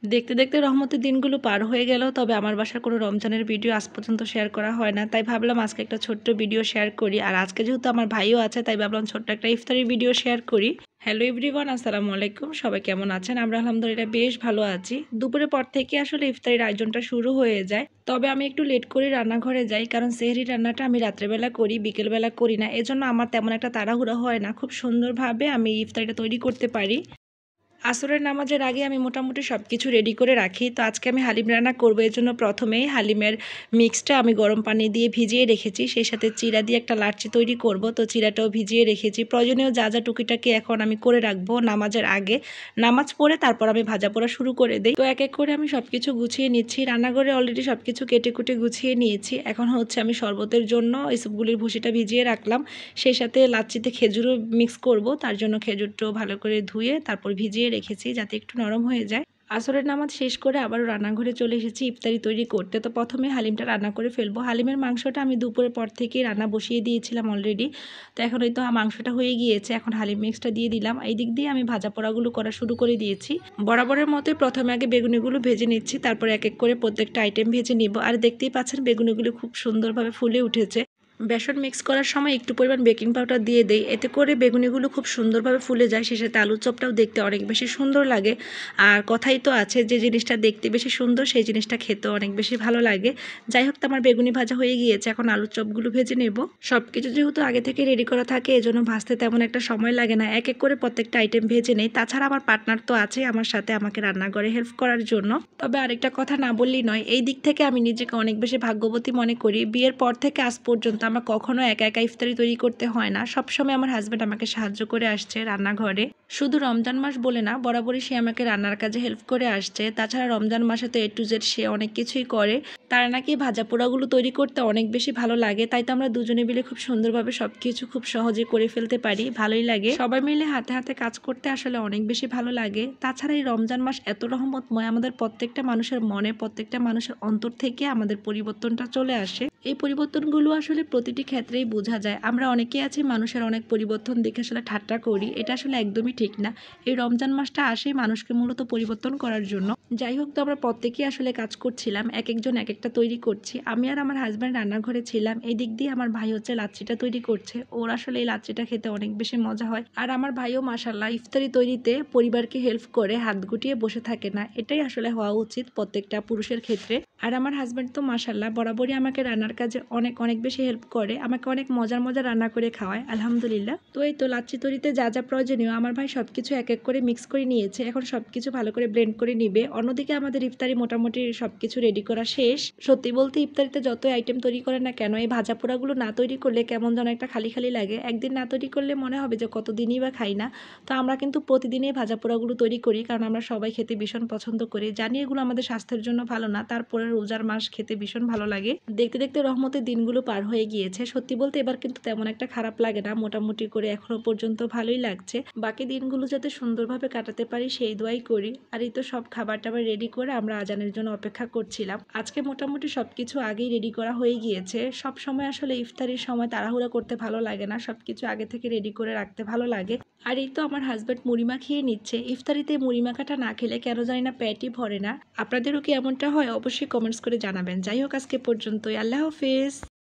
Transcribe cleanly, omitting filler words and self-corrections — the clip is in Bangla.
দেখতে দেখতে রহমতের দিনগুলো পার হয়ে গেল, তবে আমার বাসার কোনো রমজানের ভিডিও আজ পর্যন্ত শেয়ার করা হয় না। তাই ভাবলাম আজকে একটা ছোট্ট ভিডিও শেয়ার করি। আর আজকে যেহেতু আমার ভাইও আছে, তাই ভাবলাম ছোট্ট একটা ইফতারি ভিডিও শেয়ার করি। হ্যালো এভরিওয়ান, আসসালামু আলাইকুম। সবাই কেমন আছেন? আমরা আলহামদুলিল্লাহ বেশ ভালো আছি। দুপুরের পর থেকে আসলে ইফতারির আয়োজনটা শুরু হয়ে যায়। তবে আমি একটু লেট করে রান্নাঘরে যাই, কারণ সেহরি রান্নাটা আমি রাত্রেবেলা করি, বিকেলবেলা করি না। এজন্য আমার তেমন একটা তাড়াহুড়া হয় না, খুব সুন্দরভাবে আমি ইফতারিটা তৈরি করতে পারি। আসরের নামাজের আগে আমি মোটামুটি সব কিছু রেডি করে রাখি। তো আজকে আমি হালিম রান্না করবো, এর জন্য প্রথমেই হালিমের মিক্সটা আমি গরম পানি দিয়ে ভিজিয়ে রেখেছি। সেই সাথে চিড়া দিয়ে একটা লাচ্ছি তৈরি করব, তো চিড়াটাও ভিজিয়ে রেখেছি। প্রয়োজনীয় যা যা টুকিটাকি এখন আমি করে রাখবো নামাজের আগে। নামাজ পড়ে তারপর আমি ভাজা পোড়া শুরু করে দিই। তো এক এক করে আমি সব কিছু গুছিয়ে নিচ্ছি। রান্নাঘরে অলরেডি সব কিছু কেটে কুটে গুছিয়ে নিয়েছি। এখন হচ্ছে আমি শরবতের জন্য এসবগুলির ভুসিটা ভিজিয়ে রাখলাম। সেই সাথে লাচ্ছিতে খেজুরও মিক্স করব, তার জন্য খেজুরটাও ভালো করে ধুয়ে তারপর ভিজিয়ে রেখেছি যাতে একটু নরম হয়ে যায়। আসরের নামাজ শেষ করে আবারও রান্নাঘরে চলে এসেছি ইফতারি তৈরি করতে। তো প্রথমে হালিমটা রান্না করে ফেলবো। হালিমের মাংসটা আমি দুপুরের পর থেকেই রান্না বসিয়ে দিয়েছিলাম অলরেডি। তো এখন ওই তো মাংসটা হয়ে গিয়েছে, এখন হালিম মিক্সটা দিয়ে দিলাম। এই দিক দিয়ে আমি ভাজা পোড়াগুলো করা শুরু করে দিয়েছি। বরাবরের মতোই প্রথমে আগে বেগুনিগুলো ভেজে নিচ্ছি, তারপর এক এক করে প্রত্যেকটা আইটেম ভেজে নিব। আর দেখতেই পাচ্ছেন বেগুনিগুলো খুব সুন্দরভাবে ফুলে উঠেছে। বেসন মিক্স করার সময় একটু পরিমাণ বেকিং পাউডার দিয়ে দেই, এতে করে বেগুনিগুলো খুব সুন্দরভাবে ফুলে যায়। সে সাথে আলুর চপটাও দেখতে অনেক বেশি সুন্দর লাগে। আর কথাই তো আছে, যে জিনিসটা দেখতে বেশি সুন্দর সেই জিনিসটা খেতেও অনেক বেশি ভালো লাগে। যাই হোক, তো আমার বেগুনি ভাজা হয়ে গিয়েছে, এখন আলুর চপগুলো ভেজে নেব। সব কিছু যেহেতু আগে থেকে রেডি করা থাকে, এজন্য ভাজতে তেমন একটা সময় লাগে না। এক এক করে প্রত্যেকটা আইটেম ভেজে নেই। তাছাড়া আমার পার্টনার তো আছে আমার সাথে, আমাকে রান্নাঘরে হেল্প করার জন্য। তবে আরেকটা কথা না বললেই নয়, এই দিক থেকে আমি নিজেকে অনেক বেশি ভাগ্যবতী মনে করি। বিয়ের পর থেকে আজ পর্যন্ত আমার কখনো একা একা ইফতারি তৈরি করতে হয় না। সবসময় আমার হাজব্যান্ড আমাকে সাহায্য করে আসছে রান্নাঘরে। শুধু রমজান মাস বলে না, বরাবরই সে আমাকে রান্নার কাজে হেল্প করে আসছে। তাছাড়া রমজান মাসে তো A to Z সে অনেক কিছুই করে। তার নাকি ভাজা পোড়াগুলো তৈরি করতে অনেক বেশি ভালো লাগে, তাই তো আমরা দুজনে মিলে খুব সুন্দরভাবে সবকিছু খুব সহজে করে ফেলতে পারি। ভালোই লাগে, সবাই মিলে হাতে হাতে কাজ করতে আসলে অনেক বেশি ভালো লাগে। তাছাড়া এই রমজান মাস এত রহমতময়, আমাদের প্রত্যেকটা মানুষের মনে, প্রত্যেকটা মানুষের অন্তর থেকে আমাদের পরিবর্তনটা চলে আসে। এই পরিবর্তনগুলো আসলে প্রতিটি ক্ষেত্রেই বোঝা যায়। আমরা অনেকেই আছি মানুষের অনেক পরিবর্তন দেখে আসলে ঠাট্টা করি, এটা আসলে একদমই ঠিক না। এই রমজান মাসটা আসে মানুষকে মূলত পরিবর্তন করার জন্য। যাই হোক, তো আমরা প্রত্যেকেই আসলে কাজ করছিলাম, এক একজন এক একটা তৈরি করছি। আমি আর আমার হাজব্যান্ড রান্নাঘরে ছিলাম, এই দিক দিয়ে আমার ভাই হচ্ছে লাচ্ছিটা তৈরি করছে। ওর আসলে এই লাচ্ছিটা খেতে অনেক বেশি মজা হয়। আর আমার ভাইও মাশাআল্লাহ ইফতারি তৈরিতে পরিবারকে হেল্প করে, হাত গুটিয়ে বসে থাকে না। এটাই আসলে হওয়া উচিত প্রত্যেকটা পুরুষের ক্ষেত্রে। আর আমার হাজব্যান্ড তো মাশাআল্লাহ বরাবরই আমাকে রান্নার কাজে অনেক অনেক বেশি হেল্প করে, আমাকে অনেক মজার মজার রান্না করে খাওয়ায় আলহামদুলিল্লাহ। তো এই তো লাচ্ছি তৈরিতে যা যা প্রয়োজনীয় আমার ভাই সবকিছু এক এক করে মিক্স করে নিয়েছে, এখন সবকিছু ভালো করে ব্লেন্ড করে নিবে। অন্যদিকে আমাদের ইফতারি মোটামুটি সবকিছু রেডি করা শেষ। সত্যি বলতে ইফতারিতে যত আইটেম তৈরি করে না কেন, এই ভাজা পোড়াগুলো না তৈরি করলে কেমন যেন একটা খালি খালি লাগে। একদিন না তৈরি করলে মনে হবে যে কতদিনই বা খাই না। তো আমরা কিন্তু প্রতিদিনই ভাজা পোড়াগুলো তৈরি করি, কারণ আমরা সবাই খেতে ভীষণ পছন্দ করি। জানি এগুলো আমাদের স্বাস্থ্যের জন্য ভালো না, তারপরে রোজার মাস খেতে ভীষণ ভালো লাগে। দেখতে দেখতে রহমতের দিনগুলো পার হয়ে গিয়েছে। সত্যি বলতে এবার কিন্তু তেমন একটা খারাপ লাগে না, মোটামুটি করে এখনো পর্যন্ত ভালোই লাগছে। বাকি দিনগুলো যাতে সুন্দরভাবে কাটাতে পারি সেই দোয়াই করি। আর এই তো সব খাবার টাবার রেডি করে আমরা আজানের জন্য অপেক্ষা করছিলাম। আজকে মোটামুটি সবকিছু আগেই রেডি করা হয়ে গিয়েছে। সব সময় আসলে ইফতারির সময় তাড়াহুড়া করতে ভালো লাগে না, সবকিছু আগে থেকে রেডি করে রাখতে ভালো লাগে। আর এই তো আমার হাজব্যান্ড মুড়ি মাখিয়ে নিচ্ছে। ইফতারিতে মুড়ি মাখাটা না খেলে কেন জানি না পেটই ভরে না। আপনাদেরও কি এমনটা হয়? অবশ্যই কমেন্টস করে জানাবেন। যাই হোক, আজকে পর্যন্তই। আল্লাহ হাফেজ।